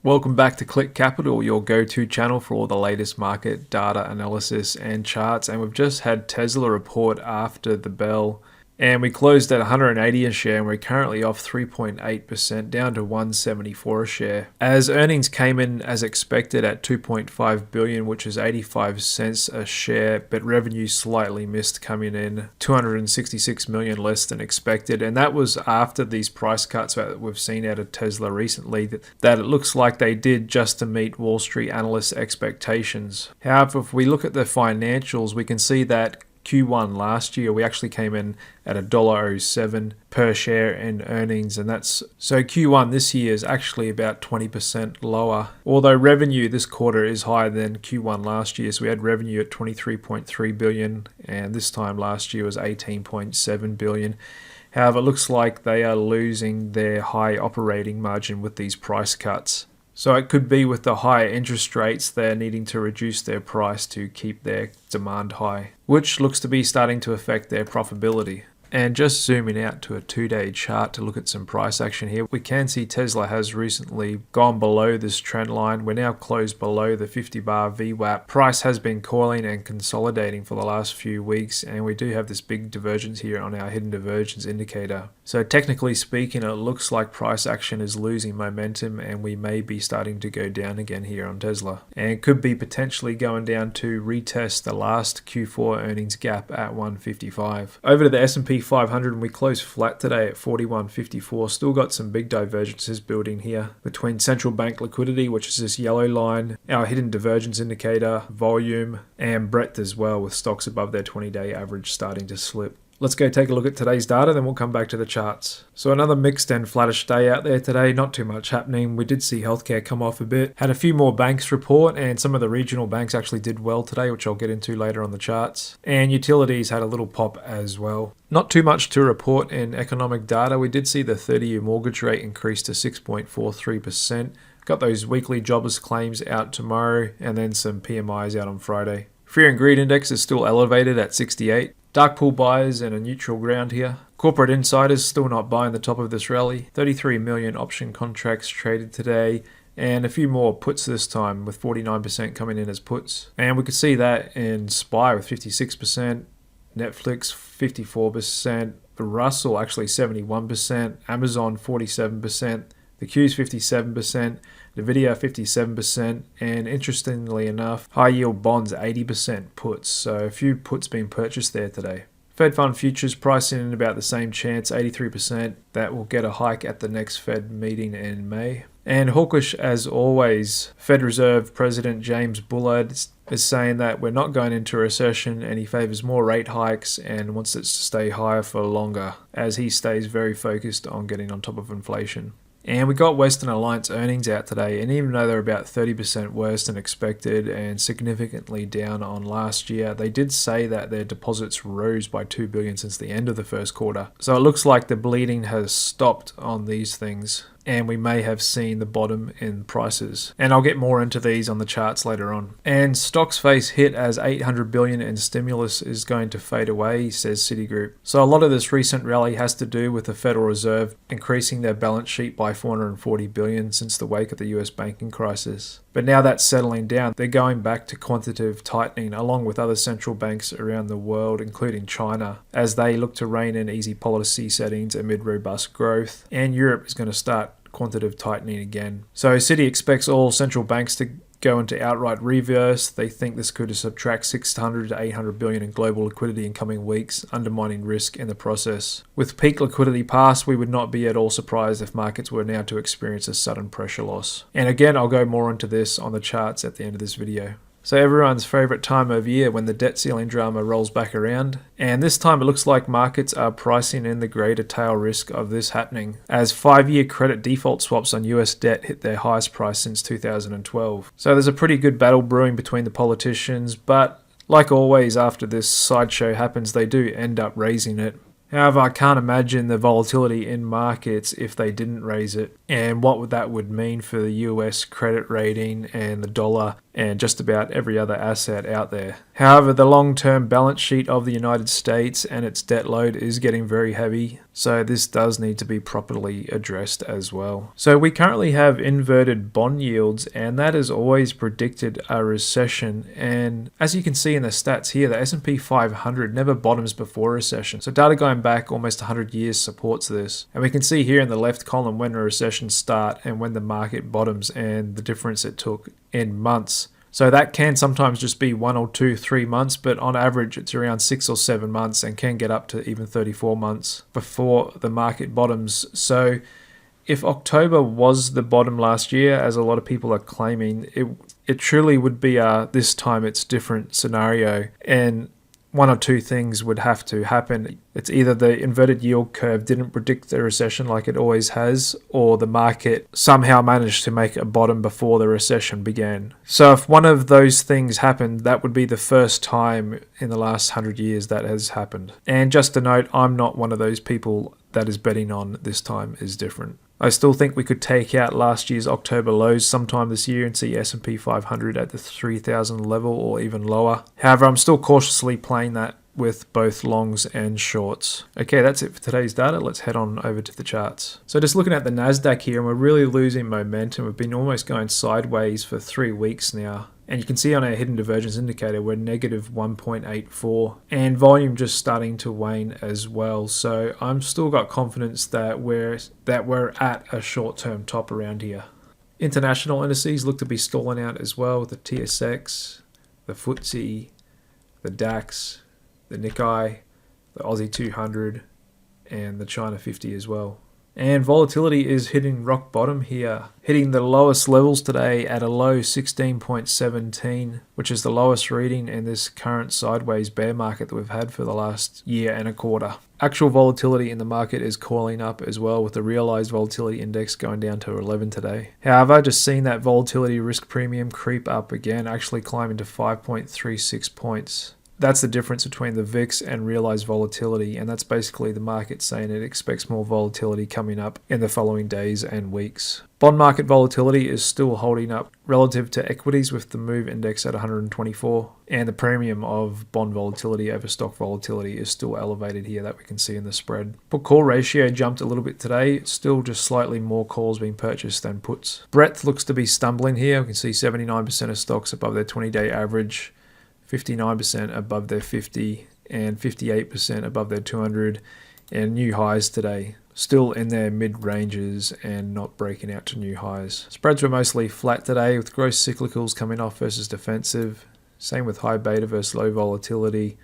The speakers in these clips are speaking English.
Welcome back to Click Capital, your go-to channel for all the latest market data analysis and charts. And we've just had Tesla report after the bell, and we closed at 180 a share, and we're currently off 3.8%, down to 174 a share. As earnings came in as expected at 2.5 billion, which is 85 cents a share, but revenue slightly missed, coming in 266 million less than expected. And that was after these price cuts that we've seen out of Tesla recently, that it looks like they did just to meet Wall Street analysts' expectations. However, if we look at the financials, we can see that Q1 last year, we actually came in at $1.07 per share in earnings, and that's so Q1 this year is actually about 20% lower. Although revenue this quarter is higher than Q1 last year, so we had revenue at 23.3 billion, and this time last year was 18.7 billion. However, it looks like they are losing their high operating margin with these price cuts. So it could be with the higher interest rates, they're needing to reduce their price to keep their demand high, which looks to be starting to affect their profitability. And just zooming out to a 2-day chart to look at some price action here, we can see Tesla has recently gone below this trend line. We're now closed below the 50-bar VWAP. Price has been coiling and consolidating for the last few weeks, and we do have this big divergence here on our hidden divergence indicator. So technically speaking, it looks like price action is losing momentum, and we may be starting to go down again here on Tesla. And it could be potentially going down to retest the last Q4 earnings gap at 155. Over to the SP500, and we closed flat today at 41.54. Still got some big divergences building here between central bank liquidity, which is this yellow line, our hidden divergence indicator, volume, and breadth as well, with stocks above their 20-day average starting to slip. Let's go take a look at today's data, then we'll come back to the charts. So another mixed and flattish day out there today, not too much happening. We did see healthcare come off a bit, had a few more banks report, and some of the regional banks actually did well today, which I'll get into later on the charts. And utilities had a little pop as well. Not too much to report in economic data. We did see the 30-year mortgage rate increase to 6.43%. Got those weekly jobless claims out tomorrow, and then some PMIs out on Friday. Fear and greed index is still elevated at 68. Dark pool buyers in a neutral ground here. Corporate insiders still not buying the top of this rally. 33 million option contracts traded today, and a few more puts this time, with 49% coming in as puts. And we could see that in SPY with 56%, Netflix 54%, the Russell actually 71%, Amazon 47%, the Q's 57%, Nvidia 57%, and interestingly enough, high yield bonds 80% puts. So a few puts being purchased there today. Fed fund futures pricing in about the same chance, 83%, that will get a hike at the next Fed meeting in May. And hawkish as always, Fed Reserve President James Bullard is saying that we're not going into a recession, and he favors more rate hikes and wants it to stay higher for longer, as he stays very focused on getting on top of inflation. And we got Western Alliance earnings out today, and even though they're about 30% worse than expected and significantly down on last year, they did say that their deposits rose by $2 billion since the end of the first quarter. So it looks like the bleeding has stopped on these things, and we may have seen the bottom in prices. And I'll get more into these on the charts later on. And stocks face hit as 800 billion in stimulus is going to fade away, says Citigroup. So a lot of this recent rally has to do with the Federal Reserve increasing their balance sheet by 440 billion since the wake of the US banking crisis. But now that's settling down, they're going back to quantitative tightening along with other central banks around the world, including China, as they look to rein in easy policy settings amid robust growth. And Europe is going to start quantitative tightening again. So Citi expects all central banks to go into outright reverse. They think this could subtract 600 to 800 billion in global liquidity in coming weeks, undermining risk in the process. With peak liquidity past, we would not be at all surprised if markets were now to experience a sudden pressure loss. And again, I'll go more into this on the charts at the end of this video. So everyone's favorite time of year when the debt ceiling drama rolls back around. And this time it looks like markets are pricing in the greater tail risk of this happening, as 5-year credit default swaps on US debt hit their highest price since 2012. So there's a pretty good battle brewing between the politicians, but like always after this sideshow happens, they do end up raising it. However, I can't imagine the volatility in markets if they didn't raise it, and what that would mean for the US credit rating and the dollar and just about every other asset out there. However, the long-term balance sheet of the United States and its debt load is getting very heavy, so this does need to be properly addressed as well. So we currently have inverted bond yields, and that has always predicted a recession. And as you can see in the stats here, the SP 500 never bottoms before recession. So data going back almost 100 years supports this. And we can see here in the left column when a recession starts and when the market bottoms and the difference it took in months. So that can sometimes just be 1 or 2, 3 months, but on average it's around 6 or 7 months and can get up to even 34 months before the market bottoms. So if October was the bottom last year, as a lot of people are claiming, it truly would be this time it's different scenario, and one or two things would have to happen. It's either the inverted yield curve didn't predict the recession like it always has, or the market somehow managed to make a bottom before the recession began. So if one of those things happened, that would be the first time in the last 100 years that has happened. And just a note, I'm not one of those people that is betting on this time is different. I still think we could take out last year's October lows sometime this year and see S&P 500 at the 3,000 level or even lower. However, I'm still cautiously playing that with both longs and shorts. Okay, that's it for today's data. Let's head on over to the charts. So just looking at the NASDAQ here, and we're really losing momentum. We've been almost going sideways for 3 weeks now. And you can see on our hidden divergence indicator, we're negative 1.84, and volume just starting to wane as well. So I'm still got confidence that we're at a short-term top around here. International indices look to be stalling out as well, with the TSX, the FTSE, the DAX, the Nikkei, the Aussie 200, and the China 50 as well. And volatility is hitting rock bottom here, hitting the lowest levels today at a low 16.17, which is the lowest reading in this current sideways bear market that we've had for the last year and a quarter. Actual volatility in the market is coiling up as well, with the realized volatility index going down to 11 today. However, just seeing that volatility risk premium creep up again, actually climbing to 5.36 points. That's the difference between the VIX and realized volatility, and that's basically the market saying it expects more volatility coming up in the following days and weeks. Bond market volatility is still holding up relative to equities, with the MOVE index at 124, and the premium of bond volatility over stock volatility is still elevated here, that we can see in the spread. Put call ratio jumped a little bit today. It's still just slightly more calls being purchased than puts. Breadth looks to be stumbling here. We can see 79% of stocks above their 20-day average, 59% above their 50, and 58% above their 200, and new highs today. Still in their mid-ranges and not breaking out to new highs. Spreads were mostly flat today, with gross cyclicals coming off versus defensive. Same with high beta versus low volatility.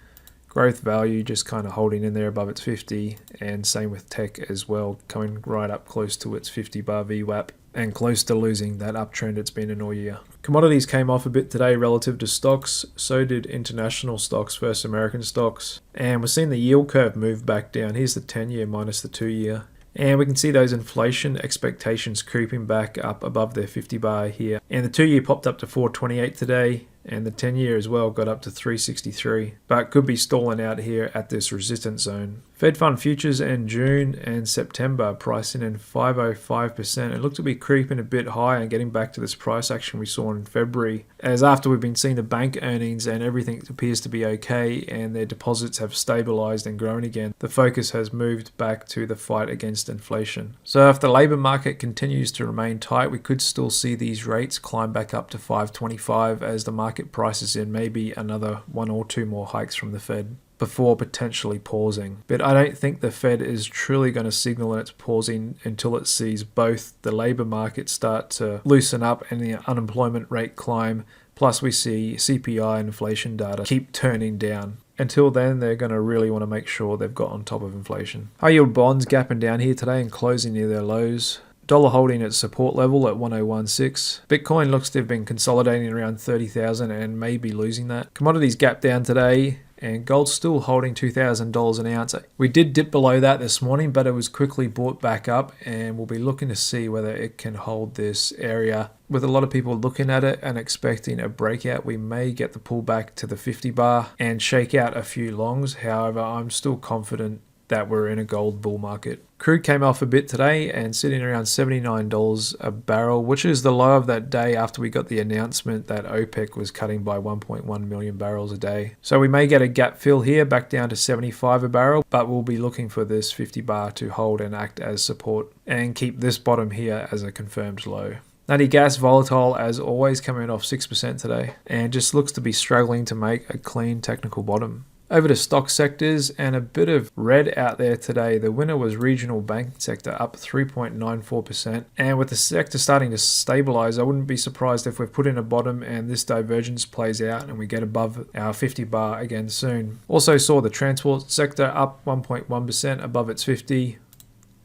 Growth value just kind of holding in there above its 50, and same with tech as well, coming right up close to its 50 bar VWAP and close to losing that uptrend it's been in all year. Commodities came off a bit today relative to stocks, so did international stocks versus American stocks, and we're seeing the yield curve move back down. Here's the 10-year minus the 2-year. And we can see those inflation expectations creeping back up above their 50 bar here. And the 2-year popped up to 428 today, and the 10-year as well got up to 363, but could be stalling out here at this resistance zone. Fed Fund futures in June and September pricing in 505%. It looked to be creeping a bit high and getting back to this price action we saw in February, as after we've been seeing the bank earnings and everything appears to be okay and their deposits have stabilized and grown again, the focus has moved back to the fight against inflation. So if the labor market continues to remain tight, we could still see these rates climb back up to 525 as the market prices in maybe another 1 or 2 more hikes from the Fed before potentially pausing. But I don't think the Fed is truly going to signal that it's pausing until it sees both the labor market start to loosen up and the unemployment rate climb, plus we see CPI and inflation data keep turning down. Until then, they're going to really want to make sure they've got on top of inflation. High yield bonds gapping down here today and closing near their lows. Dollar holding at support level at 1016. Bitcoin looks to have been consolidating around 30,000 and maybe losing that. Commodities gap down today, and gold's still holding $2,000 an ounce. We did dip below that this morning, but it was quickly brought back up, and we'll be looking to see whether it can hold this area. With a lot of people looking at it and expecting a breakout, we may get the pullback to the 50 bar and shake out a few longs. However, I'm still confident that we're in a gold bull market. Crude came off a bit today and sitting around $79 a barrel, which is the low of that day after we got the announcement that OPEC was cutting by 1.1 million barrels a day. So we may get a gap fill here back down to 75 a barrel, but we'll be looking for this 50 bar to hold and act as support and keep this bottom here as a confirmed low. Natty gas volatile as always, coming off 6% today and just looks to be struggling to make a clean technical bottom. Over to stock sectors and a bit of red out there today. The winner was regional banking sector, up 3.94%. And with the sector starting to stabilize, I wouldn't be surprised if we've put in a bottom and this divergence plays out and we get above our 50 bar again soon. Also saw the transport sector up 1.1% above its 50.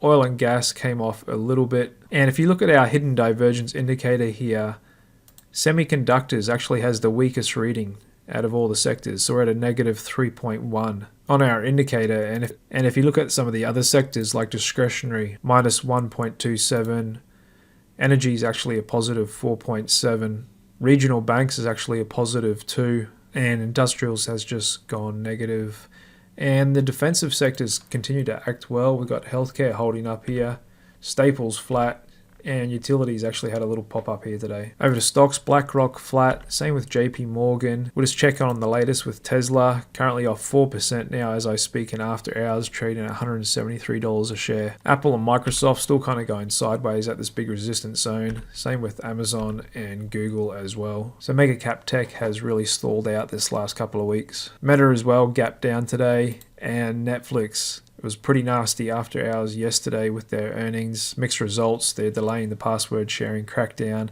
Oil and gas came off a little bit. And if you look at our hidden divergence indicator here, semiconductors actually has the weakest reading out of all the sectors, so we're at a negative 3.1 on our indicator. And if you look at some of the other sectors like discretionary, minus 1.27, energy is actually a positive 4.7, regional banks is actually a positive 2, and industrials has just gone negative. And the defensive sectors continue to act well. We've got healthcare holding up here, staples flat, and utilities actually had a little pop up here today. Over to stocks, BlackRock flat, same with JP Morgan. We'll just check on the latest with Tesla, currently off 4% now as I speak, and after hours trading at $173 a share. Apple and Microsoft still kind of going sideways at this big resistance zone. Same with Amazon and Google as well. So mega cap tech has really stalled out this last couple of weeks. Meta as well, gap down today, and Netflix. It was pretty nasty after hours yesterday with their earnings. Mixed results. They're delaying the password sharing crackdown,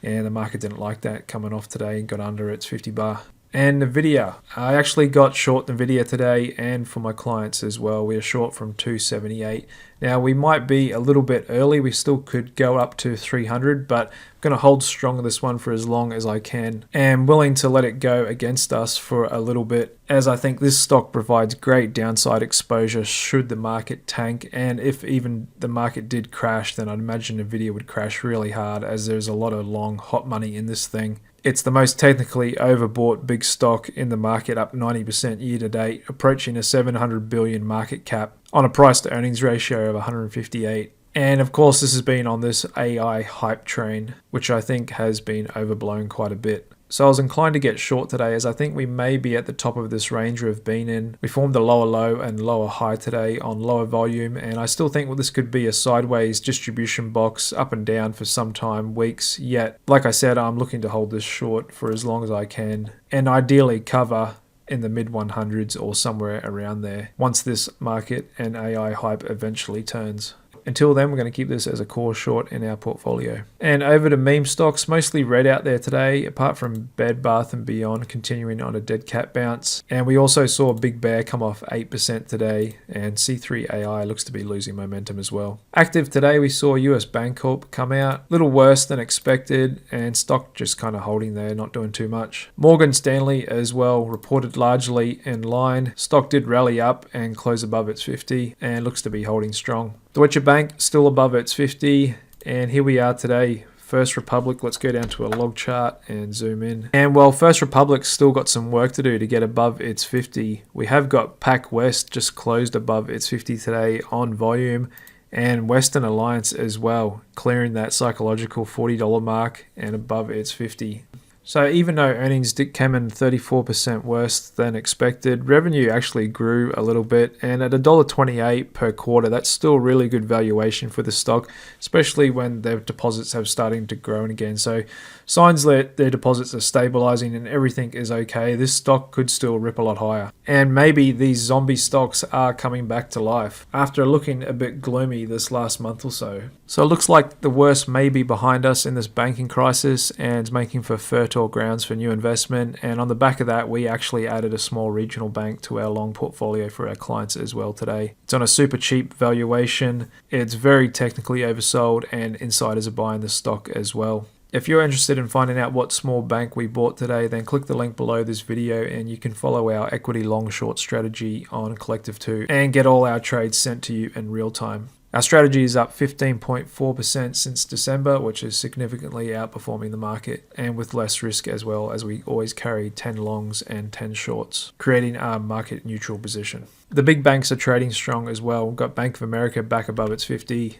and the market didn't like that coming off today and got under its 50 bar. And Nvidia. I actually got short Nvidia today and for my clients as well. We are short from 278. Now we might be a little bit early. We still could go up to 300, but I'm going to hold strong on this one for as long as I can. And willing to let it go against us for a little bit, as I think this stock provides great downside exposure should the market tank. And if even the market did crash, then I'd imagine Nvidia would crash really hard, as there's a lot of long hot money in this thing. It's the most technically overbought big stock in the market, up 90% year to date, approaching a 700 billion market cap on a price to earnings ratio of 158. And of course, this has been on this AI hype train, which I think has been overblown quite a bit. So I was inclined to get short today, as I think we may be at the top of this range we've been in. We formed a lower low and lower high today on lower volume, and I still think this could be a sideways distribution box up and down for some time, weeks yet. Like I said, I'm looking to hold this short for as long as I can, and ideally cover in the mid 100s or somewhere around there once this market and AI hype eventually turns. Until then, we're going to keep this as a core short in our portfolio. And over to meme stocks, mostly red out there today, apart from Bed Bath & Beyond continuing on a dead cat bounce. And we also saw Big Bear come off 8% today, and C3 AI looks to be losing momentum as well. Active today, we saw US Bancorp come out, a little worse than expected, and stock just kind of holding there, not doing too much. Morgan Stanley as well reported largely in line. Stock did rally up and close above its 50 and looks to be holding strong. Deutsche Bank still above its 50, and here we are today. First Republic, let's go down to a log chart and zoom in. And while First Republic's still got some work to do to get above its 50, we have got Pac West just closed above its 50 today on volume, and Western Alliance as well, clearing that psychological $40 mark and above its 50. So even though earnings came in 34% worse than expected, revenue actually grew a little bit, and at $1.28 per quarter, that's still really good valuation for the stock, especially when their deposits have started to grow again. So signs that their deposits are stabilizing and everything is okay. This stock could still rip a lot higher. And maybe these zombie stocks are coming back to life after looking a bit gloomy this last month or so. So it looks like the worst may be behind us in this banking crisis and making for fertile grounds for new investment. And on the back of that, we actually added a small regional bank to our long portfolio for our clients as well today. It's on a super cheap valuation. It's very technically oversold, and insiders are buying the stock as well. If you're interested in finding out what small bank we bought today, then click the link below this video and you can follow our equity long short strategy on Collective 2 and get all our trades sent to you in real time. Our strategy is up 15.4% since December, which is significantly outperforming the market and with less risk as well, as we always carry 10 longs and 10 shorts, creating our market neutral position. The big banks are trading strong as well. We've got Bank of America back above its 50,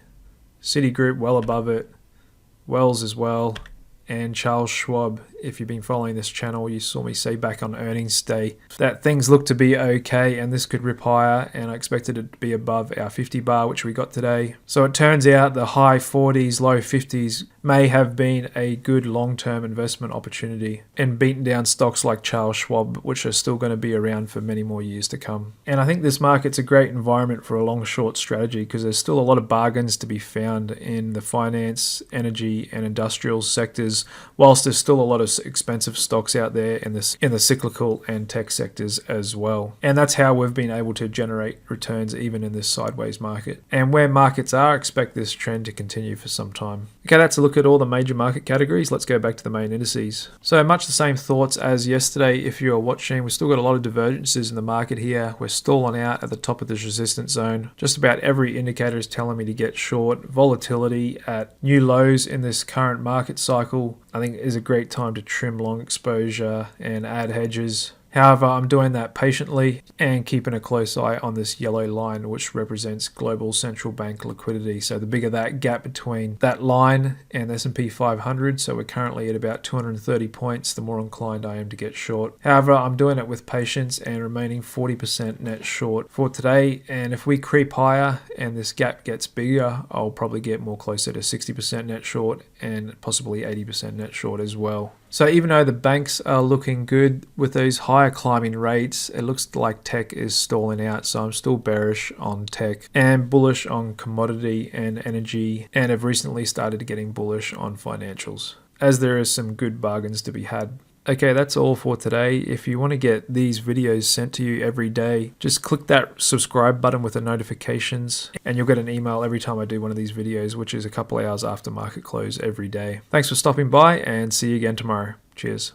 Citigroup well above it, Wells as well, and Charles Schwab. If you've been following this channel, you saw me say back on earnings day that things look to be okay and this could rip higher, and I expected it to be above our 50 bar, which we got today. So it turns out the high 40s, low 50s may have been a good long-term investment opportunity and beaten down stocks like Charles Schwab, which are still going to be around for many more years to come. And I think this market's a great environment for a long-short strategy because there's still a lot of bargains to be found in the finance, energy, and industrial sectors, whilst there's still a lot of expensive stocks out there in the cyclical and tech sectors as well. And that's how we've been able to generate returns even in this sideways market. And where markets are, expect this trend to continue for some time. Okay, that's a look at all the major market categories. Let's go back to the main indices. So much the same thoughts as yesterday. If you're watching, we've still got a lot of divergences in the market here. We're stalling out at the top of this resistance zone. Just about every indicator is telling me to get short. Volatility at new lows in this current market cycle, I think, is a great time to trim long exposure and add hedges. However, I'm doing that patiently and keeping a close eye on this yellow line, which represents global central bank liquidity. So the bigger that gap between that line and the SP 500, so we're currently at about 230 points, the more inclined I am to get short. However, I'm doing it with patience and remaining 40% net short for today. And if we creep higher and this gap gets bigger, I'll probably get more closer to 60% net short and possibly 80% net short as well. So even though the banks are looking good with those higher climbing rates, it looks like tech is stalling out. So I'm still bearish on tech and bullish on commodity and energy, and have recently started getting bullish on financials, as there is some good bargains to be had. Okay, that's all for today. If you want to get these videos sent to you every day, just click that subscribe button with the notifications and you'll get an email every time I do one of these videos, which is a couple hours after market close every day. Thanks for stopping by and see you again tomorrow. Cheers.